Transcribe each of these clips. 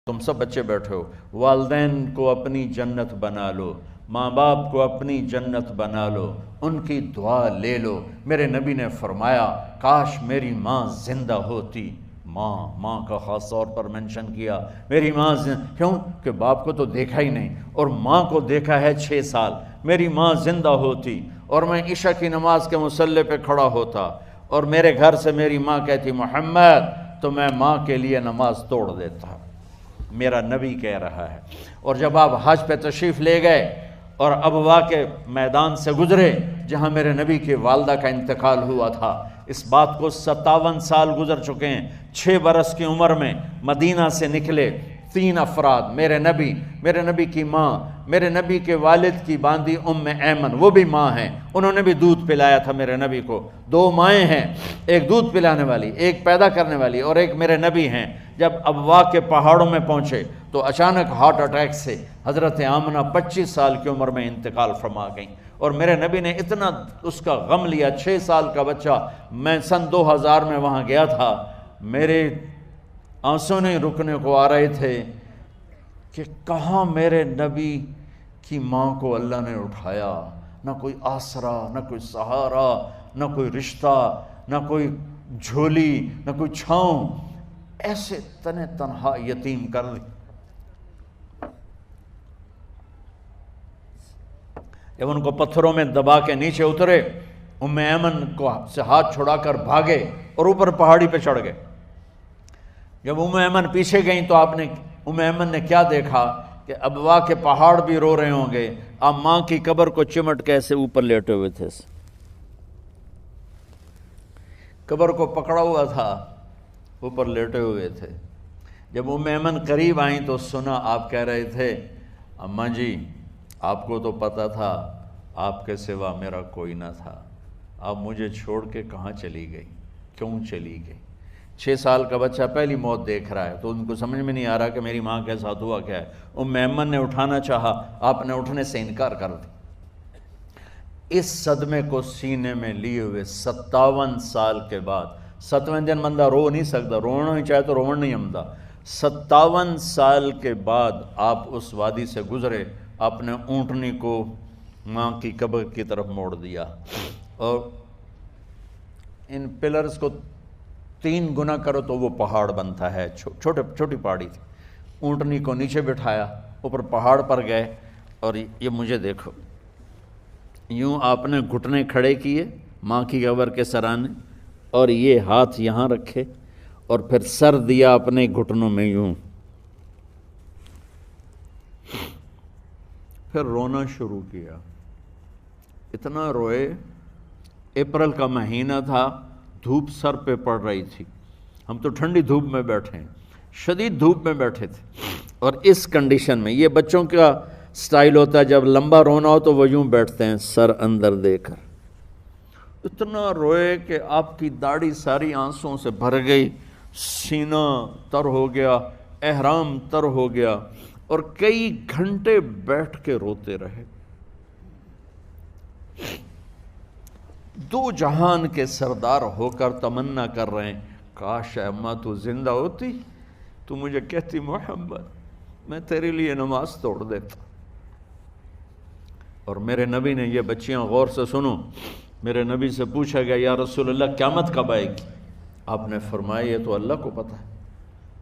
تم سب بچے بیٹھے ہو، والدین کو اپنی جنت بنا لو، ماں باپ کو اپنی جنت بنا لو، ان کی دعا لے لو۔ میرے نبی نے فرمایا کاش میری ماں زندہ ہوتی۔ ماں کا خاص طور پر منشن کیا، میری ماں کیوں کہ باپ کو تو دیکھا ہی نہیں، اور ماں کو دیکھا ہے 6 سال۔ میری ماں زندہ ہوتی اور میں عشاء کی نماز کے مصلی پہ کھڑا ہوتا اور میرے گھر سے میری ماں کہتی محمد، تو میں ماں کے لیے نماز توڑ دیتا۔ میرا نبی کہہ رہا ہے۔ اور جب آپ حج پہ تشریف لے گئے اور ابوا کے میدان سے گزرے جہاں میرے نبی کی والدہ کا انتقال ہوا تھا، اس بات کو 57 سال گزر چکے ہیں۔ 6 برس کی عمر میں مدینہ سے نکلے 3 افراد، میرے نبی کی ماں، میرے نبی کے والد کی باندی ایمن، وہ بھی ماں ہیں، انہوں نے بھی دودھ پلایا تھا میرے نبی کو۔ 2 مائیں ہیں، ایک دودھ پلانے والی، ایک پیدا کرنے والی، اور ایک میرے نبی ہیں۔ جب ابوا کے پہاڑوں میں پہنچے تو اچانک ہارٹ اٹیک سے حضرت آمنہ 25 سال کی عمر میں انتقال فرما گئیں، اور میرے نبی نے اتنا اس کا غم لیا۔ 6 سال کا بچہ، میں سن 2000 میں وہاں گیا تھا، میرے آنسو نہیں رکنے کو آ رہے تھے کہ کہاں میرے نبی کی ماں کو اللہ نے اٹھایا، نہ کوئی آسرا، نہ کوئی سہارا، نہ کوئی رشتہ، نہ کوئی جھولی، نہ کوئی چھاؤں، ایسے تنہا یتیم کر دی۔ جب ان کو پتھروں میں دبا کے نیچے اترے، ایمن کو سے ہاتھ چھڑا کر بھاگے اور اوپر پہاڑی پہ چڑھ گئے۔ جب ایمن پیچھے گئیں تو ایمن نے کیا دیکھا کہ ابوا کے پہاڑ بھی رو رہے ہوں گے، آپ ماں کی قبر کو چمٹ کے ایسے اوپر لیٹے ہوئے تھے، قبر کو پکڑا ہوا تھا، اوپر لیٹے ہوئے تھے۔ جب ایمن قریب آئیں تو سنا آپ کہہ رہے تھے اماں جی، آپ کو تو پتہ تھا آپ کے سوا میرا کوئی نہ تھا، آپ مجھے چھوڑ کے کہاں چلی گئی، کیوں چلی گئی؟ 6 سال کا بچہ پہلی موت دیکھ رہا ہے تو ان کو سمجھ میں نہیں آ رہا کہ میری ماں کے ساتھ ہوا کیا ہے۔ ایمن نے اٹھانا چاہا، آپ نے اٹھنے سے انکار کر دی۔ اس صدمے کو سینے میں لیے ہوئے 57 سال کے بعد، 7ویں دن بندہ رو نہیں سکتا، رونا ہی چاہے تو رونا نہیں آمدا، 57 سال کے بعد آپ اس وادی سے گزرے، اپنے اونٹنی کو ماں کی قبر کی طرف موڑ دیا، اور ان پلرز کو 3 گنا کرو تو وہ پہاڑ بنتا ہے، چھوٹی پہاڑی تھی۔ اونٹنی کو نیچے بٹھایا، اوپر پہاڑ پر گئے، اور یہ مجھے دیکھو، یوں آپ نے گھٹنے کھڑے کیے ماں کی قبر کے سرانے، اور یہ ہاتھ یہاں رکھے، اور پھر سر دیا اپنے گھٹنوں میں یوں، پھر رونا شروع کیا۔ اتنا روئے، اپریل کا مہینہ تھا، دھوپ سر پہ پڑ رہی تھی، ہم تو ٹھنڈی دھوپ میں بیٹھے ہیں، شدید دھوپ میں بیٹھے تھے، اور اس کنڈیشن میں یہ بچوں کا سٹائل ہوتا ہے، جب لمبا رونا ہو تو وہ یوں بیٹھتے ہیں سر اندر دے کر۔ اتنا روئے کہ آپ کی داڑھی ساری آنسوں سے بھر گئی، سینہ تر ہو گیا، احرام تر ہو گیا، اور کئی گھنٹے بیٹھ کے روتے رہے۔ 2 جہان کے سردار ہو کر تمنا کر رہے ہیں کاش اماں تو زندہ ہوتی، تو مجھے کہتی محمد میں تیرے لیے نماز توڑ دیتا۔ اور میرے نبی نے، یہ بچیاں غور سے سنو، میرے نبی سے پوچھا گیا یا رسول اللہ قیامت کب آئے گی؟ آپ نے فرمایا یہ تو اللہ کو پتہ ہے۔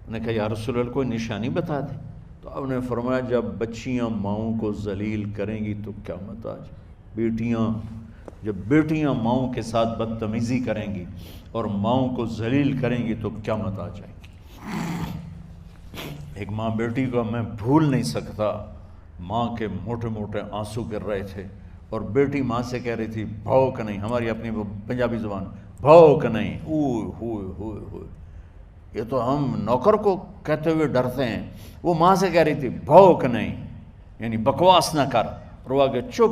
میں نے کہا یا رسول اللہ کوئی نشانی بتا دیں، تو آپ نے فرمایا جب بچیاں ماؤں کو ذلیل کریں گی تو قیامت آ جائے۔ جب بیٹیاں ماؤں کے ساتھ بدتمیزی کریں گی اور ماؤں کو ذلیل کریں گی تو قیامت آ جائے گی۔ ایک ماں بیٹی کو میں بھول نہیں سکتا، ماں کے موٹے موٹے آنسو گر رہے تھے، اور بیٹی ماں سے کہہ رہی تھی بھوک نہیں، ہماری اپنی پنجابی زبان، بھوک نہیں، اوئے ہوئے ہوئے ہوئے، یہ تو ہم نوکر کو کہتے ہوئے ڈرتے ہیں، وہ ماں سے کہہ رہی تھی بھوک نہیں، یعنی بکواس نہ کر، رو کے چپ،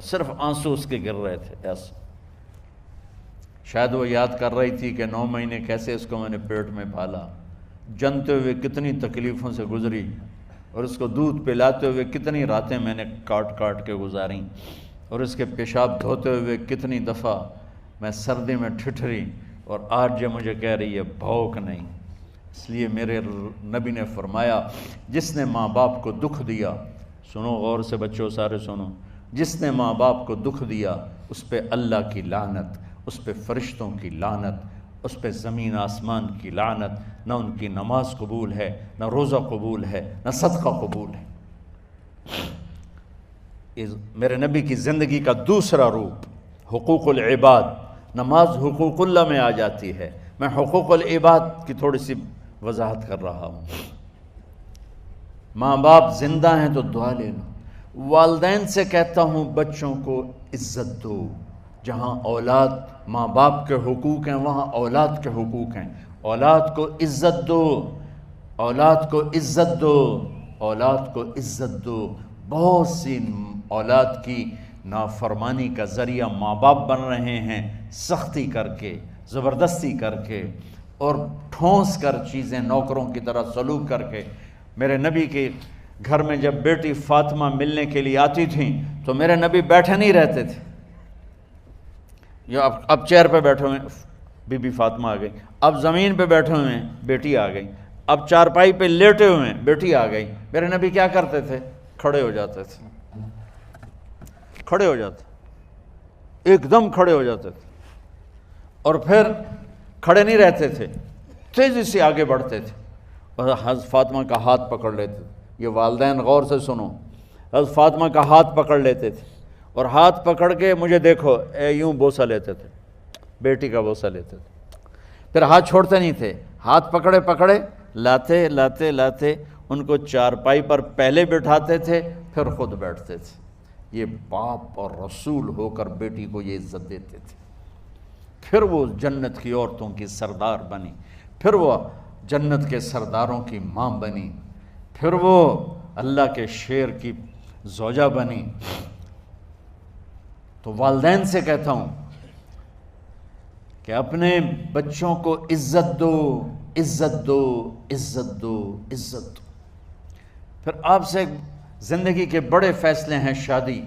صرف آنسو اس کے گر رہے تھے ایسا۔ شاید وہ یاد کر رہی تھی کہ 9 مہینے کیسے اس کو میں نے پیٹ میں پالا، جنتے ہوئے کتنی تکلیفوں سے گزری، اور اس کو دودھ پلاتے ہوئے کتنی راتیں میں نے کاٹ کاٹ کے گزاریں، اور اس کے پیشاب دھوتے ہوئے کتنی دفعہ میں سردی میں ٹھٹھری، اور آج یہ مجھے کہہ رہی ہے بھوک نہیں۔ اس لیے میرے نبی نے فرمایا جس نے ماں باپ کو دکھ دیا، سنو غور سے بچوں سارے سنو، جس نے ماں باپ کو دکھ دیا اس پہ اللہ کی لعنت، اس پہ فرشتوں کی لعنت، اس پہ زمین آسمان کی لعنت، نہ ان کی نماز قبول ہے، نہ روزہ قبول ہے، نہ صدقہ قبول ہے۔ میرے نبی کی زندگی کا دوسرا روپ حقوق العباد، نماز حقوق اللہ میں آ جاتی ہے، میں حقوق العباد کی تھوڑی سی وضاحت کر رہا ہوں۔ ماں باپ زندہ ہیں تو دعا لے لو۔ والدین سے کہتا ہوں بچوں کو عزت دو، جہاں اولاد ماں باپ کے حقوق ہیں وہاں اولاد کے حقوق ہیں، اولاد کو عزت دو، اولاد کو عزت دو، اولاد کو عزت دو۔ بہت سی اولاد کی نافرمانی کا ذریعہ ماں باپ بن رہے ہیں، سختی کر کے، زبردستی کر کے اور ٹھونس کر چیزیں نوکروں کی طرح سلوک کر کے۔ میرے نبی کے گھر میں جب بیٹی فاطمہ ملنے کے لیے آتی تھیں تو میرے نبی بیٹھے نہیں رہتے تھے، یا اب چیئر پہ بیٹھے ہوئے بی بی فاطمہ آ گئی، اب زمین پہ بیٹھے ہوئے ہیں بیٹی آ گئی، اب چارپائی پہ لیٹے ہوئے ہیں بیٹی آ گئی۔ میرے نبی کیا کرتے تھے؟ کھڑے ہو جاتے تھے، کھڑے ہو جاتے، ایک دم کھڑے ہو جاتے تھے، اور پھر کھڑے نہیں رہتے تھے، تیزی سے آگے بڑھتے تھے اور حضرت فاطمہ کا ہاتھ پکڑ لیتے تھے۔ یہ والدین غور سے سنو، حضرت فاطمہ کا ہاتھ پکڑ لیتے تھے اور ہاتھ پکڑ کے مجھے دیکھو یوں بوسہ لیتے تھے، بیٹی کا بوسہ لیتے تھے، پھر ہاتھ چھوڑتے نہیں تھے، ہاتھ پکڑے پکڑے لاتے لاتے لاتے ان کو چارپائی پر پہلے بٹھاتے تھے پھر خود بیٹھتے تھے۔ یہ باپ اور رسول ہو کر بیٹی کو یہ عزت دیتے تھے۔ پھر وہ جنت کی عورتوں کی سردار بنی، پھر وہ جنت کے سرداروں کی ماں بنی، پھر وہ اللہ کے شیر کی زوجہ بنی۔ تو والدین سے کہتا ہوں کہ اپنے بچوں کو عزت دو، عزت دو، عزت دو، عزت دو۔ پھر آپ سے زندگی کے بڑے فیصلے ہیں شادی۔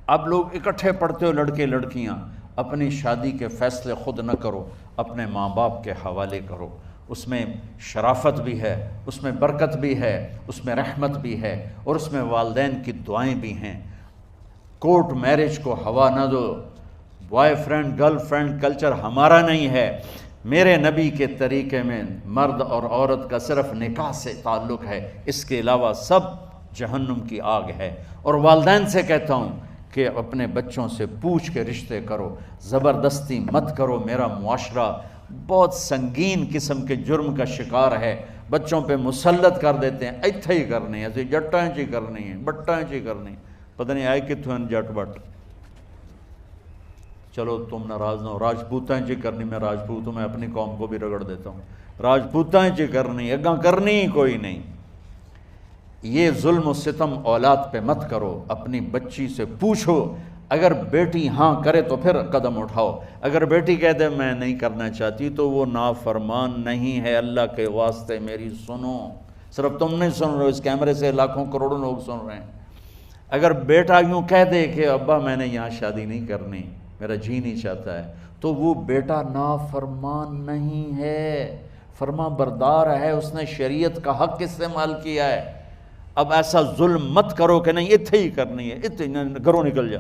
اب لوگ اکٹھے پڑھتے ہو لڑکے لڑکیاں، اپنی شادی کے فیصلے خود نہ کرو، اپنے ماں باپ کے حوالے کرو۔ اس میں شرافت بھی ہے، اس میں برکت بھی ہے، اس میں رحمت بھی ہے، اور اس میں والدین کی دعائیں بھی ہیں۔ کورٹ میرج کو ہوا نہ دو، boyfriend girlfriend culture ہمارا نہیں ہے۔ میرے نبی کے طریقے میں مرد اور عورت کا صرف نکاح سے تعلق ہے، اس کے علاوہ سب جہنم کی آگ ہے۔ اور والدین سے کہتا ہوں کہ اپنے بچوں سے پوچھ کے رشتے کرو، زبردستی مت کرو۔ میرا معاشرہ بہت سنگین قسم کے جرم کا شکار ہے، بچوں پہ مسلط کر دیتے ہیں، ایتھے ہی کرنی ہے، ایسے جٹاں چی کرنی ہے، بٹاں چی کرنی، پتہ نہیں آئے کتوں ہیں جٹ بٹ۔ چلو تم ناراض نہ ہو، راجپوتاں چی کرنی، میں راجپوت ہوں، میں اپنی قوم کو بھی رگڑ دیتا ہوں، راجپوتاں چی کرنی، اگاں کرنی ہی کوئی نہیں۔ یہ ظلم و ستم اولاد پہ مت کرو، اپنی بچی سے پوچھو، اگر بیٹی ہاں کرے تو پھر قدم اٹھاؤ، اگر بیٹی کہہ دے میں نہیں کرنا چاہتی تو وہ نافرمان نہیں ہے۔ اللہ کے واسطے میری سنو، صرف تم نہیں سن رہے، اس کیمرے سے لاکھوں کروڑوں لوگ سن رہے ہیں۔ اگر بیٹا یوں کہہ دے کہ ابا میں نے یہاں شادی نہیں کرنی، میرا جی نہیں چاہتا ہے، تو وہ بیٹا نافرمان نہیں ہے، فرما بردار ہے، اس نے شریعت کا حق استعمال کیا ہے۔ اب ایسا ظلم مت کرو کہ نہیں اتھے ہی کرنی ہے، اتھے گھروں نکل جا۔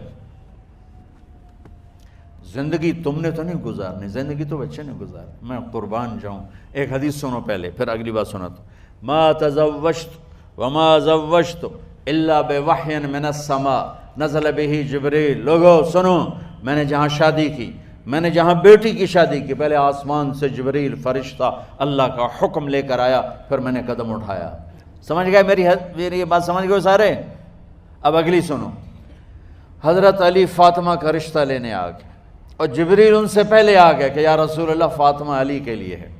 زندگی تم نے تو نہیں گزارنی، زندگی تو بچے نے گزارنی، میں قربان جاؤں۔ ایک حدیث سنو پہلے، پھر اگلی بات سناتا ہوں۔ ما تزوجت وما زوجت الا بوحی من السماء نزل به جبریل۔ لوگو سنو، میں نے جہاں شادی کی، میں نے جہاں بیٹی کی شادی کی، پہلے آسمان سے جبریل فرشتہ اللہ کا حکم لے کر آیا، پھر میں نے قدم اٹھایا۔ سمجھ گئے میری یہ بات؟ سمجھ گئے سارے؟ اب اگلی سنو۔ حضرت علی فاطمہ کا رشتہ لینے آ گئے، اور جبریل ان سے پہلے آ گئے کہ یا رسول اللہ فاطمہ علی کے لیے ہے۔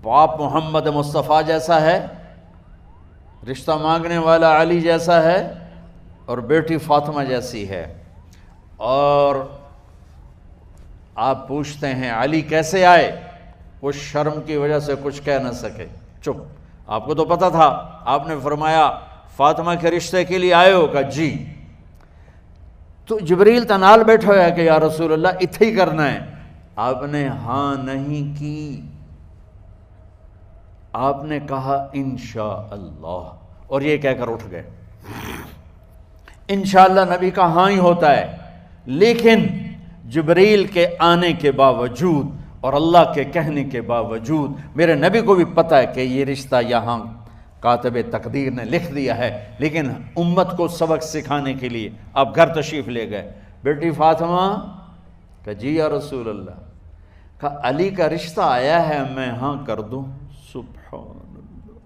باپ محمد مصطفیٰ جیسا ہے، رشتہ مانگنے والا علی جیسا ہے، اور بیٹی فاطمہ جیسی ہے۔ اور آپ پوچھتے ہیں علی کیسے آئے؟ وہ شرم کی وجہ سے کچھ کہہ نہ سکے، چپ۔ آپ کو تو پتہ تھا، آپ نے فرمایا فاطمہ کے رشتے کے لیے آئے ہو؟ کہا جی۔ تو جبریل تنال بیٹھا ہوا ہے کہ یا رسول اللہ اتھے ہی کرنا ہے، آپ نے ہاں نہیں کی، آپ نے کہا انشاءاللہ، اور یہ کہہ کر اٹھ گئے۔ انشاءاللہ نبی کا ہاں ہی ہوتا ہے، لیکن جبریل کے آنے کے باوجود اور اللہ کے کہنے کے باوجود میرے نبی کو بھی پتہ ہے کہ یہ رشتہ یہاں کاتب تقدیر نے لکھ دیا ہے، لیکن امت کو سبق سکھانے کے لیے آپ گھر تشریف لے گئے۔ بیٹی فاطمہ کہ جی یا رسول اللہ، کہا علی کا رشتہ آیا ہے، میں ہاں کر دوں؟ سبحان اللہ۔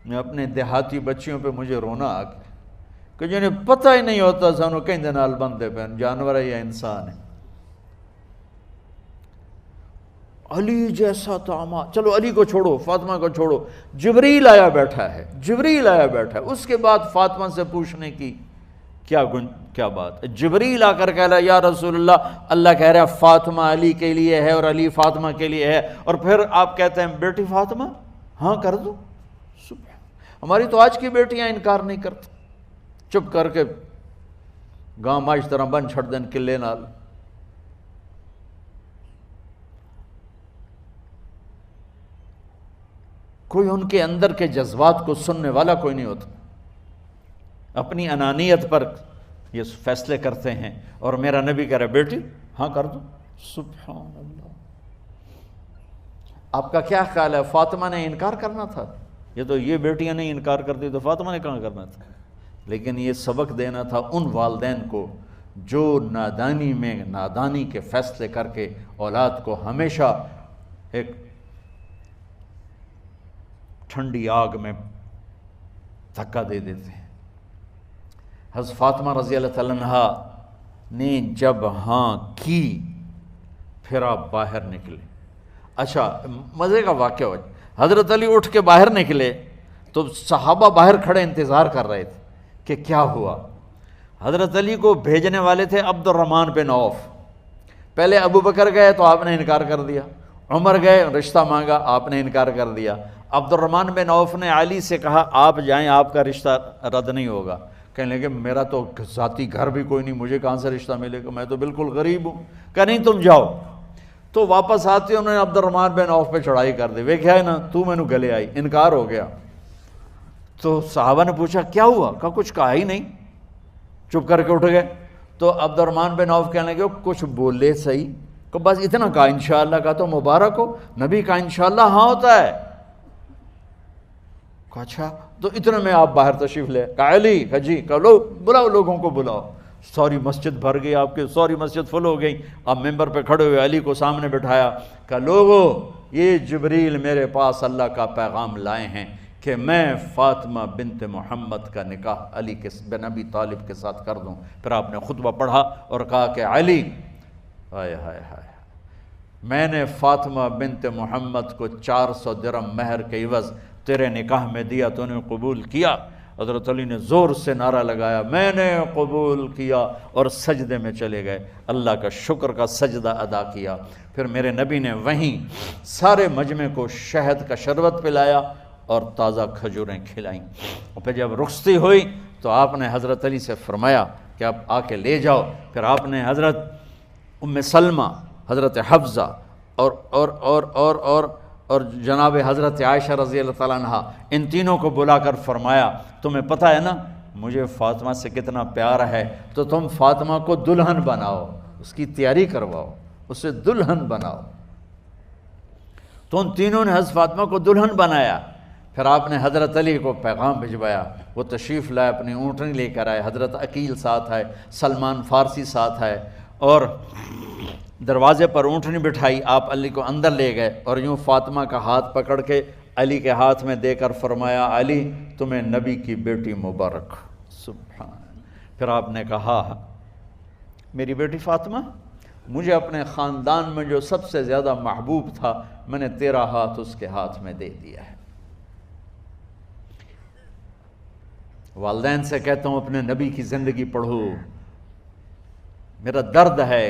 میں اپنے دیہاتی بچیوں پہ مجھے رونا آ گیا کہ جنہیں پتہ ہی نہیں ہوتا سانو کہیں دے نال بندے پہ جانور ہے یا انسان ہے۔ علی جیسا داماد، چلو علی کو چھوڑو، فاطمہ کو چھوڑو، جبریل آیا بیٹھا ہے، جبریل آیا بیٹھا ہے۔ اس کے بعد فاطمہ سے پوچھنے کی کیا بات ہے؟ جبریل آ کر کہہ رہا یا رسول اللہ، اللہ کہہ رہا فاطمہ علی کے لیے ہے اور علی فاطمہ کے لیے ہے، اور پھر آپ کہتے ہیں بیٹی فاطمہ ہاں کر دو۔ ہماری تو آج کی بیٹیاں انکار نہیں کرتی، چپ کر کے گاں ماش طرح بن چھڑ دین قلعے نال۔ کوئی ان کے اندر کے جذبات کو سننے والا کوئی نہیں ہوتا، اپنی انانیت پر یہ فیصلے کرتے ہیں، اور میرا نبی کہہ رہا بیٹی ہاں کر دو۔ سبحان اللہ۔ آپ کا کیا خیال ہے، فاطمہ نے انکار کرنا تھا؟ یہ بیٹیاں نہیں انکار کرتی تو فاطمہ نے کہاں کرنا تھا؟ لیکن یہ سبق دینا تھا ان والدین کو جو نادانی میں نادانی کے فیصلے کر کے اولاد کو ہمیشہ ایک ٹھنڈی آگ میں دھکا دے دیتے ہیں۔ حضرت فاطمہ رضی اللہ تعالیٰ عنہا نے جب ہاں کی، پھر آپ باہر نکلے۔ اچھا مزے کا واقعہ ہو، حضرت علی اٹھ کے باہر نکلے تو صحابہ باہر کھڑے انتظار کر رہے تھے کہ کیا ہوا۔ حضرت علی کو بھیجنے والے تھے عبد الرحمن بن عوف۔ پہلے ابو بکر گئے تو آپ نے انکار کر دیا، عمر گئے رشتہ مانگا، آپ نے انکار کر دیا۔ عبد الرحمن بن عوف نے علی سے کہا آپ جائیں، آپ کا رشتہ رد نہیں ہوگا۔ کہنے لگے میرا تو ذاتی گھر بھی کوئی نہیں، مجھے کہاں سے رشتہ ملے گا، میں تو بالکل غریب ہوں۔ کہا نہیں تم جاؤ۔ تو واپس آتے انہوں نے عبد الرحمن بن عوف پہ چڑھائی کر دی، ویکھیا ہے نا تو میں نو گلے آئی، انکار ہو گیا۔ تو صحابہ نے پوچھا کیا ہوا؟ کہا کچھ کہا ہی نہیں، چپ کر کے اٹھ گئے۔ تو عبد الرحمن بن عوف کہنے لگے کچھ بولے صحیح، کہ بس اتنا کہا انشاءاللہ کا تو مبارک ہو، نبی کا انشاءاللہ ہاں ہوتا ہے۔ کہا اچھا، تو اتنے میں آپ باہر تشریف لے۔ کہا علی، کہا جی، کہا لو بلاؤ، لوگوں کو بلاؤ۔ ساری مسجد بھر گئی، آپ کے ساری مسجد فل ہو گئی۔ آپ ممبر پہ کھڑے ہوئے علی کو سامنے بٹھایا، کہا لوگو یہ جبریل میرے پاس اللہ کا پیغام لائے ہیں کہ میں فاطمہ بنت محمد کا نکاح علی بن ابی طالب کے ساتھ کر دوں۔ پھر آپ نے خطبہ پڑھا اور کہا کہ علی، ہائے ہائے ہائے، میں نے فاطمہ بنت محمد کو 400 درہم مہر کے عوض تیرے نکاح میں دیا، تو نے قبول کیا؟ حضرت علی نے زور سے نعرہ لگایا میں نے قبول کیا، اور سجدے میں چلے گئے، اللہ کا شکر کا سجدہ ادا کیا۔ پھر میرے نبی نے وہیں سارے مجمع کو شہد کا شربت پلایا اور تازہ کھجوریں کھلائیں۔ اور پھر جب رخصتی ہوئی تو آپ نے حضرت علی سے فرمایا کہ آپ آ کے لے جاؤ۔ پھر آپ نے حضرت ام سلمہ، حضرت حفصہ اور جناب حضرت عائشہ رضی اللہ تعالیٰ عنہ، ان تینوں کو بلا کر فرمایا تمہیں پتہ ہے نا مجھے فاطمہ سے کتنا پیار ہے، تو تم فاطمہ کو دلہن بناؤ، اس کی تیاری کرواؤ، اسے دلہن بناؤ۔ تو ان تینوں نے حضرت فاطمہ کو دلہن بنایا۔ پھر آپ نے حضرت علی کو پیغام بھجوایا، وہ تشریف لائے، اپنی اونٹنی لے کر آئے، حضرت عقیل ساتھ ہے، سلمان فارسی ساتھ ہے، اور دروازے پر اونٹنی بٹھائی، آپ علی کو اندر لے گئے اور یوں فاطمہ کا ہاتھ پکڑ کے علی کے ہاتھ میں دے کر فرمایا علی تمہیں نبی کی بیٹی مبارک۔ سبحان۔ پھر آپ نے کہا میری بیٹی فاطمہ، مجھے اپنے خاندان میں جو سب سے زیادہ محبوب تھا میں نے تیرا ہاتھ اس کے ہاتھ میں دے دیا ہے۔ والدین سے کہتا ہوں اپنے نبی کی زندگی پڑھو۔ میرا درد ہے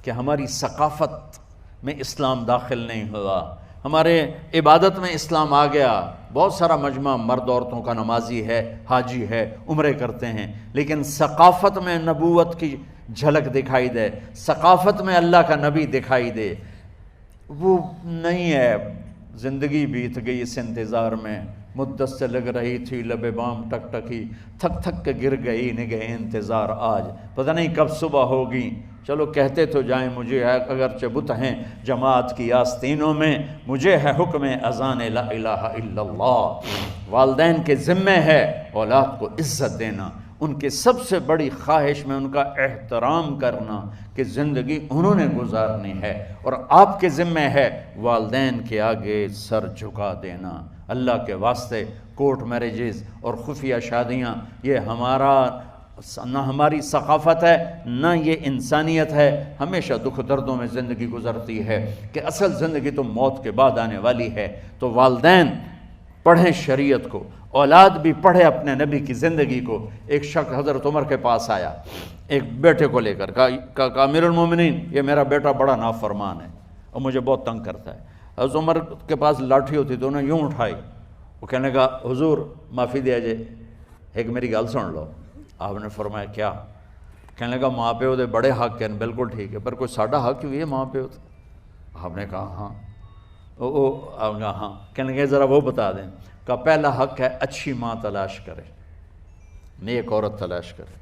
کہ ہماری ثقافت میں اسلام داخل نہیں ہوا، ہمارے عبادت میں اسلام آ گیا، بہت سارا مجمع مرد عورتوں کا نمازی ہے، حاجی ہے، عمرے کرتے ہیں، لیکن ثقافت میں نبوت کی جھلک دکھائی دے، ثقافت میں اللہ کا نبی دکھائی دے، وہ نہیں ہے۔ زندگی بیت گئی اس انتظار میں، مدت سے لگ رہی تھی لب بام ٹک ٹکی، تھک تھک کے گر گئی نگہ انتظار آج، پتہ نہیں کب صبح ہوگی۔ چلو کہتے تو جائیں مجھے ہے اگرچہ بت ہیں جماعت کی آستینوں میں، مجھے ہے حکم اذان لا الہ الا اللہ۔ والدین کے ذمہ ہے اولاد کو عزت دینا، ان کی سب سے بڑی خواہش میں ان کا احترام کرنا کہ زندگی انہوں نے گزارنی ہے، اور آپ کے ذمہ ہے والدین کے آگے سر جھکا دینا۔ اللہ کے واسطے کورٹ میرجز اور خفیہ شادیاں یہ نہ ہماری ثقافت ہے نہ یہ انسانیت ہے۔ ہمیشہ دکھ دردوں میں زندگی گزرتی ہے کہ اصل زندگی تو موت کے بعد آنے والی ہے۔ تو والدین پڑھیں شریعت کو، اولاد بھی پڑھے اپنے نبی کی زندگی کو۔ ایک شخص حضرت عمر کے پاس آیا ایک بیٹے کو لے کر، کہا امیر المومنین یہ میرا بیٹا بڑا نافرمان ہے اور مجھے بہت تنگ کرتا ہے۔ حضرت عمر کے پاس لاٹھی ہوتی تو انہوں نے یوں اٹھائی، وہ کہنے لگا حضور معافی دیا جائے، ایک میری گل سن لو۔ آپ نے فرمایا کیا؟ کہنے لگا ماں پیو دے بڑے حق ہیں، بالکل ٹھیک ہے، پر کوئی ساڈا حق بھی ہے ماں پیو تے؟ آپ نے کہا ہاں۔ آپ نے کہا ہاں۔ کہنے لگے ذرا وہ بتا دیں۔ کہا پہلا حق ہے اچھی ماں تلاش کرے، نیک عورت تلاش کرے۔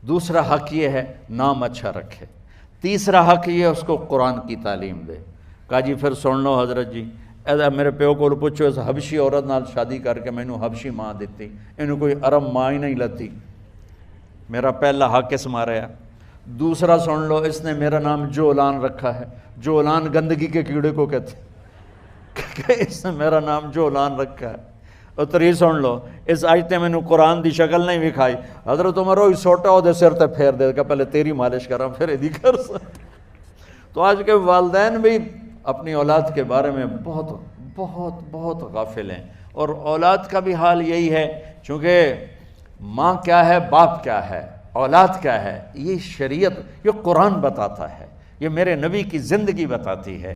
دوسرا حق یہ ہے نام اچھا رکھے۔ تیسرا حق یہ ہے اس کو قرآن کی تعلیم دے۔ کہا جی پھر سن لو حضرت جی، میرے پیو کو پوچھو اس حبشی عورت نال شادی کر کے مینوں حبشی ماں دیتی، انہوں کوئی عرب ماں ہی نہیں لتی، میرا پہلا حق اس مارے ہے۔ دوسرا سن لو، اس نے میرا نام جولان رکھا ہے، جولان گندگی کے کیڑے کو کہتے کہ اس نے میرا نام جولان رکھا ہے۔ اور تری سن لو، اس آج تے مینوں قرآن دی شکل نہیں وکھائی۔ حضرت عمر ہوئی سوٹا ہو دے سر تے پھیر دے کہ پہلے تیری مالش کراں پھر ایدی کر سکتا۔ تو آج کے والدین بھی اپنی اولاد کے بارے میں بہت بہت بہت غافل ہیں، اور اولاد کا بھی حال یہی ہے، چونکہ ماں کیا ہے باپ کیا ہے اولاد کیا ہے، یہ شریعت، یہ قرآن بتاتا ہے، یہ میرے نبی کی زندگی بتاتی ہے۔